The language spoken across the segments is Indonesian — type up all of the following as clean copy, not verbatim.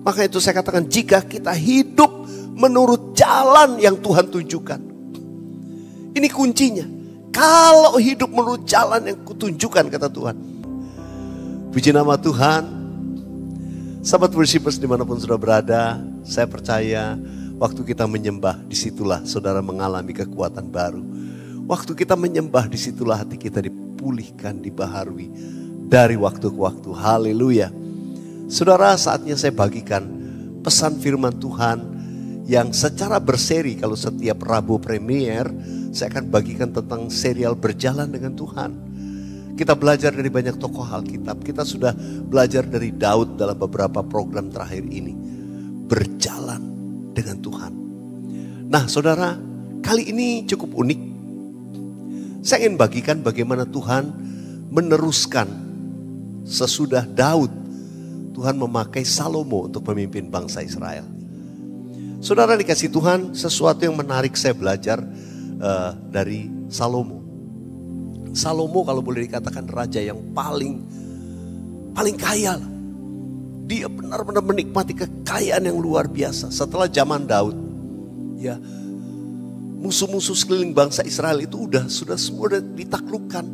Maka itu saya katakan, jika kita hidup menurut jalan yang Tuhan tunjukkan. Ini kuncinya. Kalau hidup menurut jalan yang kutunjukkan, kata Tuhan. Puji nama Tuhan. Sahabat worshipers dimanapun sudah berada, saya percaya waktu kita menyembah, disitulah saudara mengalami kekuatan baru. Waktu kita menyembah, disitulah hati kita dipulihkan, dibaharui dari waktu ke waktu. Haleluya. Saudara, saatnya saya bagikan pesan firman Tuhan yang secara berseri. Kalau setiap Rabu premier, saya akan bagikan tentang serial berjalan dengan Tuhan. Kita belajar dari banyak tokoh Alkitab. Kita sudah belajar dari Daud dalam beberapa program terakhir ini. Berjalan dengan Tuhan. Nah saudara, kali ini cukup unik. Saya ingin bagikan bagaimana Tuhan meneruskan sesudah Daud. Tuhan memakai Salomo untuk memimpin bangsa Israel. Saudara dikasih Tuhan, sesuatu yang menarik saya belajar dari Salomo. Salomo kalau boleh dikatakan raja yang paling kaya lah. Dia benar-benar menikmati kekayaan yang luar biasa. Setelah zaman Daud, ya, musuh-musuh sekeliling bangsa Israel itu sudah semua ditaklukkan.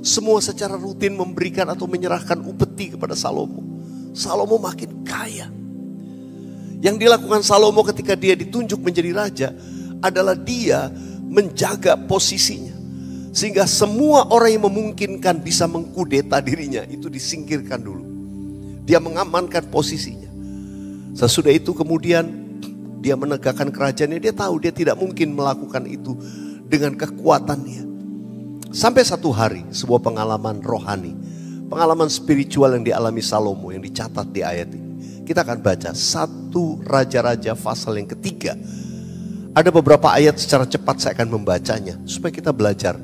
Semua secara rutin memberikan atau menyerahkan upeti kepada Salomo. Salomo makin kaya. Yang dilakukan Salomo ketika dia ditunjuk menjadi raja adalah dia menjaga posisinya. Sehingga semua orang yang memungkinkan bisa mengkudeta dirinya itu disingkirkan dulu. Dia mengamankan posisinya. Sesudah itu kemudian dia menegakkan kerajaannya. Dia tahu dia tidak mungkin melakukan itu dengan kekuatannya. Sampai satu hari sebuah pengalaman rohani, pengalaman spiritual yang dialami Salomo yang dicatat di ayat ini. Kita akan baca 1 Raja-Raja pasal yang ketiga. Ada beberapa ayat secara cepat saya akan membacanya supaya kita belajar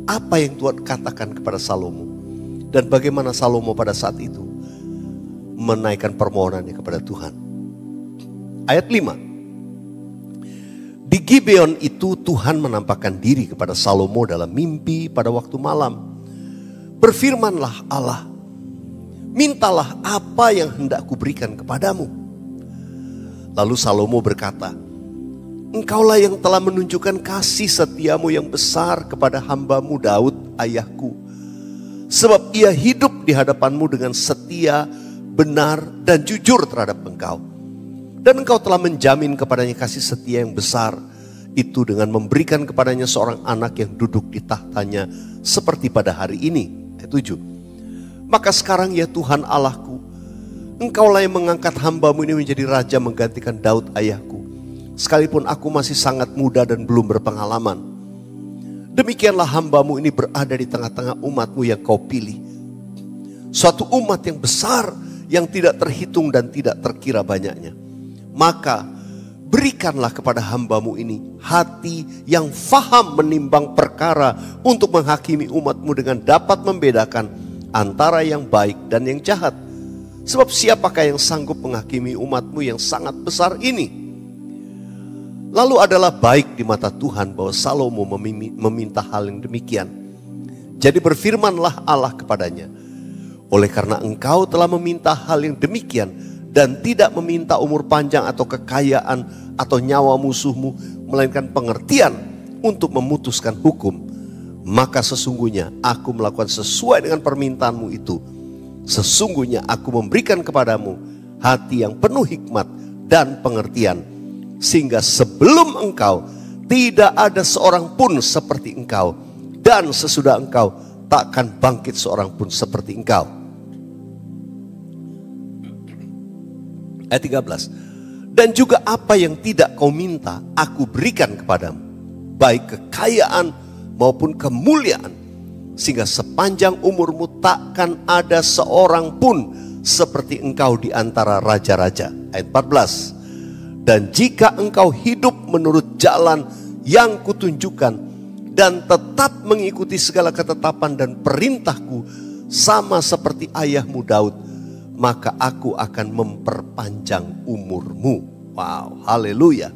apa yang Tuhan katakan kepada Salomo dan bagaimana Salomo pada saat itu menaikkan permohonannya kepada Tuhan. Ayat 5. Di Gibeon itu Tuhan menampakkan diri kepada Salomo dalam mimpi pada waktu malam. Berfirmanlah Allah, mintalah apa yang hendak kuberikan kepadamu. Lalu Salomo berkata, Engkaulah yang telah menunjukkan kasih setiamu yang besar kepada hambamu Daud ayahku. Sebab ia hidup di hadapanmu dengan setia, benar dan jujur terhadap engkau. Dan engkau telah menjamin kepadanya kasih setia yang besar itu dengan memberikan kepadanya seorang anak yang duduk di tahtanya seperti pada hari ini. Ayat 7. Maka sekarang ya Tuhan Allahku, Engkaulah yang mengangkat hambamu ini menjadi raja menggantikan Daud ayahku. Sekalipun aku masih sangat muda dan belum berpengalaman. Demikianlah hambamu ini berada di tengah-tengah umatmu yang kau pilih. Suatu umat yang besar yang tidak terhitung dan tidak terkira banyaknya. Maka berikanlah kepada hambamu ini hati yang faham menimbang perkara untuk menghakimi umatmu dengan dapat membedakan antara yang baik dan yang jahat. Sebab siapakah yang sanggup menghakimi umatmu yang sangat besar ini? Lalu adalah baik di mata Tuhan bahwa Salomo meminta hal yang demikian. Jadi berfirmanlah Allah kepadanya, oleh karena engkau telah meminta hal yang demikian dan tidak meminta umur panjang atau kekayaan atau nyawa musuhmu, melainkan pengertian untuk memutuskan hukum, maka sesungguhnya aku melakukan sesuai dengan permintaanmu itu. Sesungguhnya aku memberikan kepadamu hati yang penuh hikmat dan pengertian, sehingga sebelum engkau tidak ada seorang pun seperti engkau, dan sesudah engkau takkan bangkit seorang pun seperti engkau. Ayat 13. Dan juga apa yang tidak kau minta aku berikan kepadamu, baik kekayaan maupun kemuliaan, sehingga sepanjang umurmu takkan ada seorang pun seperti engkau di antara raja-raja. Ayat 14. Dan jika engkau hidup menurut jalan yang kutunjukkan dan tetap mengikuti segala ketetapan dan perintahku sama seperti ayahmu Daud, maka aku akan memperpanjang umurmu. Wow, haleluya.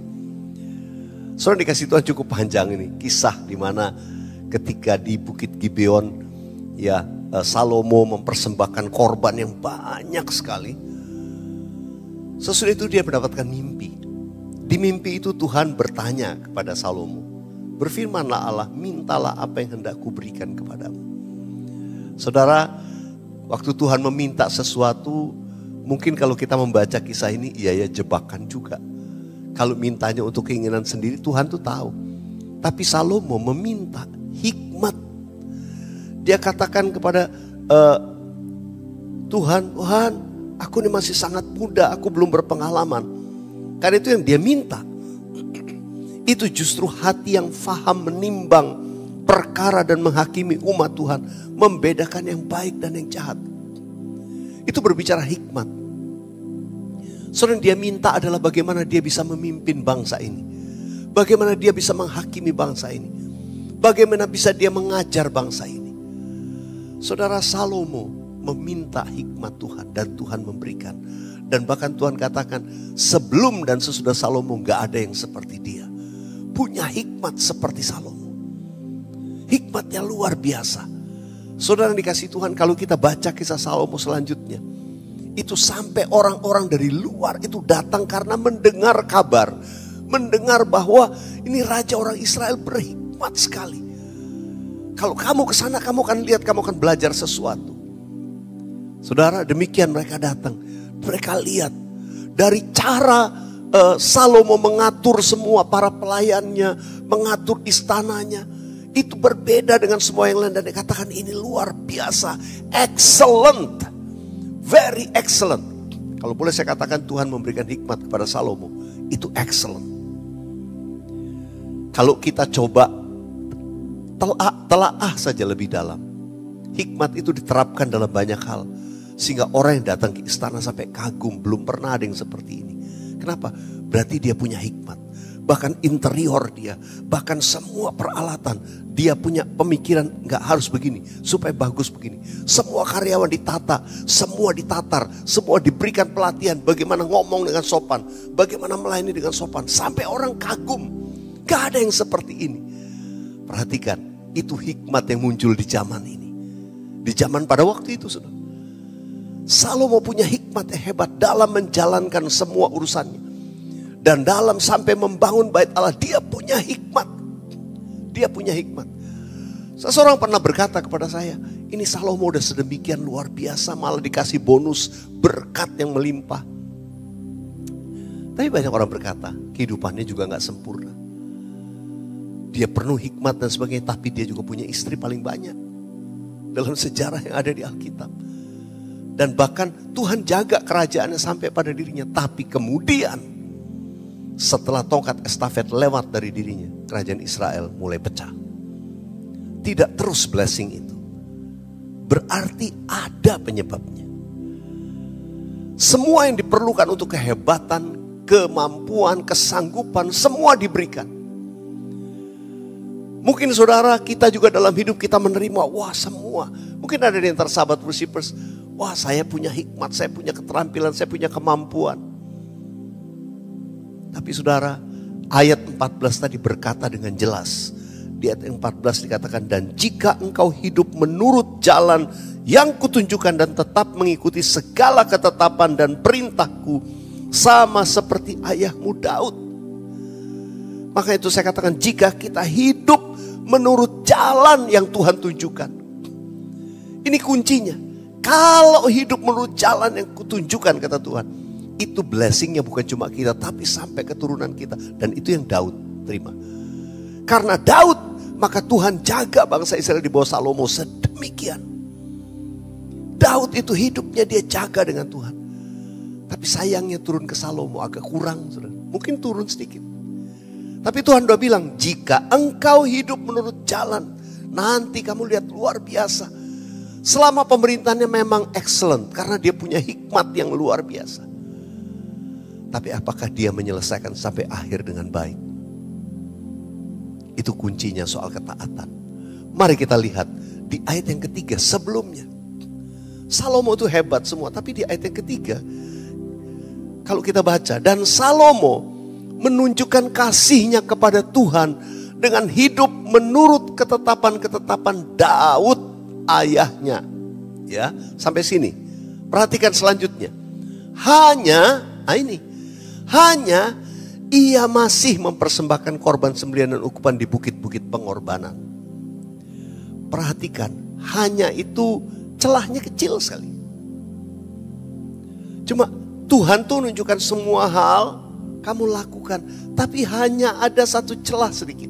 Saudara dikasih Tuhan cukup panjang ini. Kisah di mana ketika di Bukit Gibeon, ya, Salomo mempersembahkan korban yang banyak sekali. Sesudah itu dia mendapatkan mimpi. Di mimpi itu Tuhan bertanya kepada Salomo, berfirmanlah Allah, mintalah apa yang hendak kuberikan kepadamu. Saudara, waktu Tuhan meminta sesuatu, mungkin kalau kita membaca kisah ini, iya ya jebakan juga. Kalau mintanya untuk keinginan sendiri, Tuhan tuh tahu. Tapi Salomo meminta hikmat. Dia katakan kepada Tuhan, aku ini masih sangat muda, aku belum berpengalaman. Karena itu yang dia minta. Itu justru hati yang faham menimbang perkara dan menghakimi umat Tuhan. Membedakan yang baik dan yang jahat. Itu berbicara hikmat. Saudara, yang dia minta adalah bagaimana dia bisa memimpin bangsa ini. Bagaimana dia bisa menghakimi bangsa ini. Bagaimana bisa dia mengajar bangsa ini. Saudara, Salomo meminta hikmat Tuhan dan Tuhan memberikan. Dan bahkan Tuhan katakan sebelum dan sesudah Salomo gak ada yang seperti dia. Punya hikmat seperti Salomo. Hikmatnya luar biasa. Saudara yang dikasih Tuhan, kalau kita baca kisah Salomo selanjutnya. Itu sampai orang-orang dari luar itu datang karena mendengar kabar. Mendengar bahwa ini raja orang Israel berhikmat sekali. Kalau kamu ke sana kamu akan lihat, kamu akan belajar sesuatu. Saudara, demikian mereka datang. Mereka lihat dari cara Salomo mengatur semua para pelayannya, mengatur istananya. Itu berbeda dengan semua yang lain dan dikatakan ini luar biasa. Excellent. Very excellent. Kalau boleh saya katakan Tuhan memberikan hikmat kepada Salomo. Itu excellent. Kalau kita coba telaah saja lebih dalam. Hikmat itu diterapkan dalam banyak hal. Sehingga orang yang datang ke istana sampai kagum. Belum pernah ada yang seperti ini. Kenapa? Berarti dia punya hikmat. Bahkan interior dia. Bahkan semua peralatan. Dia punya pemikiran gak harus begini. Supaya bagus begini. Semua karyawan ditata. Semua ditatar. Semua diberikan pelatihan. Bagaimana ngomong dengan sopan. Bagaimana melayani dengan sopan. Sampai orang kagum. Gak ada yang seperti ini. Perhatikan. Itu hikmat yang muncul di zaman ini. Di zaman pada waktu itu, saudara. Salomo punya hikmat yang hebat dalam menjalankan semua urusannya. Dan dalam sampai membangun bait Allah, dia punya hikmat. Dia punya hikmat. Seseorang pernah berkata kepada saya, ini Salomo udah sedemikian luar biasa, malah dikasih bonus berkat yang melimpah. Tapi banyak orang berkata, kehidupannya juga gak sempurna. Dia penuh hikmat dan sebagainya, tapi dia juga punya istri paling banyak. Dalam sejarah yang ada di Alkitab. Dan bahkan Tuhan jaga kerajaannya sampai pada dirinya. Tapi kemudian setelah tongkat estafet lewat dari dirinya, kerajaan Israel mulai pecah. Tidak terus blessing itu. Berarti ada penyebabnya. Semua yang diperlukan untuk kehebatan, kemampuan, kesanggupan, semua diberikan. Mungkin saudara kita juga dalam hidup kita menerima, wah semua. Mungkin ada di antara sahabat worshipers, wah saya punya hikmat, saya punya keterampilan, saya punya kemampuan. Tapi saudara, ayat 14 tadi berkata dengan jelas. Di ayat 14 dikatakan, dan jika engkau hidup menurut jalan yang kutunjukkan dan tetap mengikuti segala ketetapan dan perintahku, sama seperti ayahmu Daud. Maka itu saya katakan, jika kita hidup menurut jalan yang Tuhan tunjukkan. Ini kuncinya. Kalau hidup menurut jalan yang kutunjukkan, kata Tuhan, itu blessingnya bukan cuma kita, tapi sampai keturunan kita. Dan itu yang Daud terima. Karena Daud, maka Tuhan jaga bangsa Israel di bawah Salomo sedemikian. Daud itu hidupnya dia jaga dengan Tuhan. Tapi sayangnya turun ke Salomo agak kurang. Saudara. Mungkin turun sedikit. Tapi Tuhan udah bilang, jika engkau hidup menurut jalan, nanti kamu lihat luar biasa. Selama pemerintahannya memang excellent, karena dia punya hikmat yang luar biasa. Tapi apakah dia menyelesaikan sampai akhir dengan baik? Itu kuncinya soal ketaatan. Mari kita lihat di ayat yang ketiga sebelumnya. Salomo itu hebat semua, tapi di ayat yang ketiga, kalau kita baca, dan Salomo menunjukkan kasihnya kepada Tuhan dengan hidup menurut ketetapan-ketetapan Daud ayahnya. Ya, sampai sini. Perhatikan selanjutnya. Hanya Nah ini, hanya ia masih mempersembahkan korban sembelihan dan ukupan di bukit-bukit pengorbanan. Perhatikan, hanya itu celahnya kecil sekali. Cuma Tuhan tuh menunjukkan semua hal kamu lakukan, tapi hanya ada satu celah sedikit.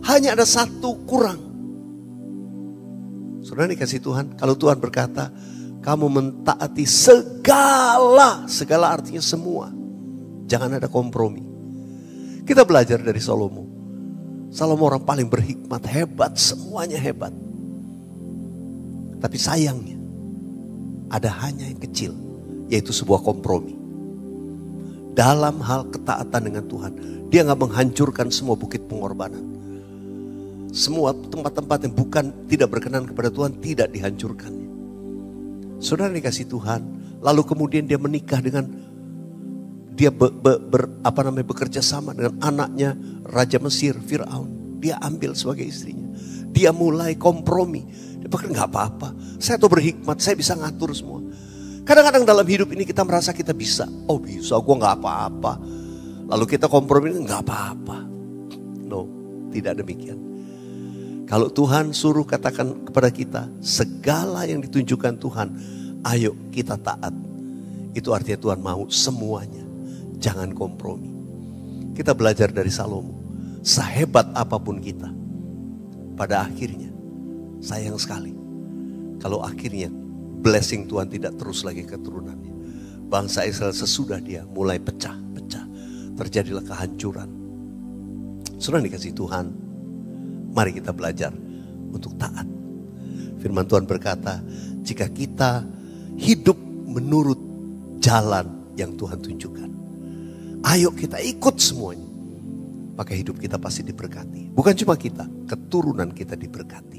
Hanya ada satu kurang. Saudara dikasih Tuhan, kalau Tuhan berkata, kamu mentaati segala artinya semua. Jangan ada kompromi. Kita belajar dari Salomo. Salomo orang paling berhikmat, hebat, semuanya hebat. Tapi sayangnya, ada hanya yang kecil, yaitu sebuah kompromi. Dalam hal ketaatan dengan Tuhan, dia gak menghancurkan semua bukit pengorbanan. Semua tempat-tempat yang bukan tidak berkenan kepada Tuhan tidak dihancurkannya. Saudara dikasih Tuhan, lalu kemudian dia menikah dengan dia bekerja sama dengan anaknya Raja Mesir, Firaun. Dia ambil sebagai istrinya. Dia mulai kompromi. Dia bahkan gak apa-apa. Saya tuh berhikmat, saya bisa ngatur semua. Kadang-kadang dalam hidup ini kita merasa kita bisa. Oh bisa, gue gak apa-apa. Lalu kita kompromi, gak apa-apa. No, tidak demikian. Kalau Tuhan suruh katakan kepada kita, segala yang ditunjukkan Tuhan, ayo kita taat. Itu artinya Tuhan mau semuanya. Jangan kompromi. Kita belajar dari Salomo. Sehebat apapun kita, pada akhirnya, sayang sekali. Kalau akhirnya blessing Tuhan tidak terus lagi keturunannya. Bangsa Israel sesudah dia mulai pecah-pecah. Terjadilah kehancuran. Saudara dikasih Tuhan, mari kita belajar untuk taat. Firman Tuhan berkata, jika kita hidup menurut jalan yang Tuhan tunjukkan, ayo kita ikut semuanya, maka hidup kita pasti diberkati. Bukan cuma kita, keturunan kita diberkati.